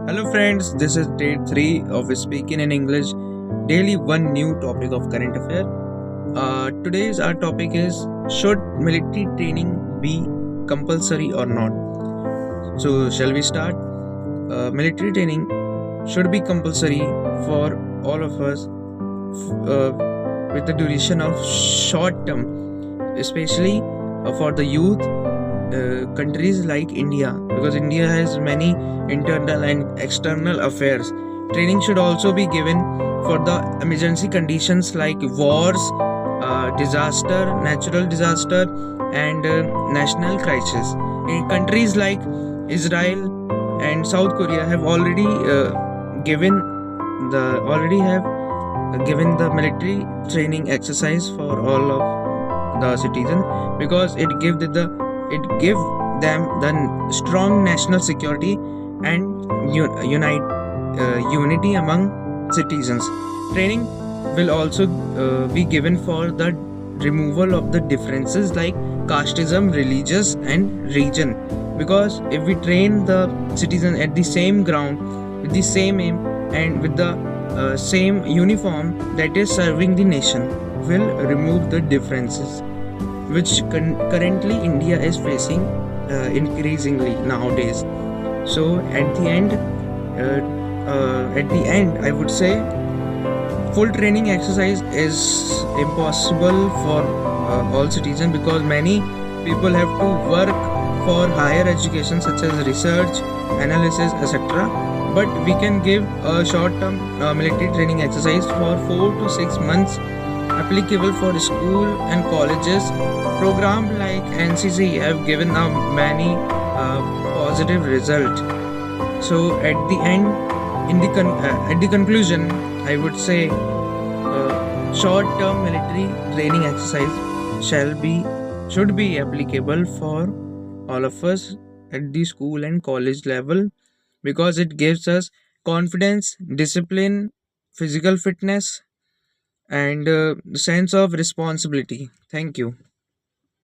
Hello friends, this is day 3 of Speaking in English, daily one new topic of current affair. Today's our topic is, should military training be compulsory or not? So shall we start? Military training should be compulsory for all of us with the duration of short term, especially for the youth countries like India, because India has many internal and external affairs. Training should also be given for the emergency conditions like wars, disaster, natural disaster, and national crisis. In countries like Israel and South Korea have given given the military training exercise for all of the citizens, because it give them the strong national security and unity among citizens. Training will also be given for the removal of the differences like casteism, religious, and region. Because if we train the citizen at the same ground with the same aim and with the same uniform that is serving the nation, will remove the differences which currently India is facing increasingly nowadays. So at the end, I would say full training exercise is impossible for all citizens, because many people have to work for higher education such as research, analysis, etc. But we can give a short-term military training exercise for 4 to 6 months, applicable for school and colleges. Programs like NCC have given many positive result. So at the end, at the conclusion, I would say short-term military training exercise should be applicable for all of us at the school and college level, because it gives us confidence, discipline, physical fitness, and sense of responsibility. Thank you.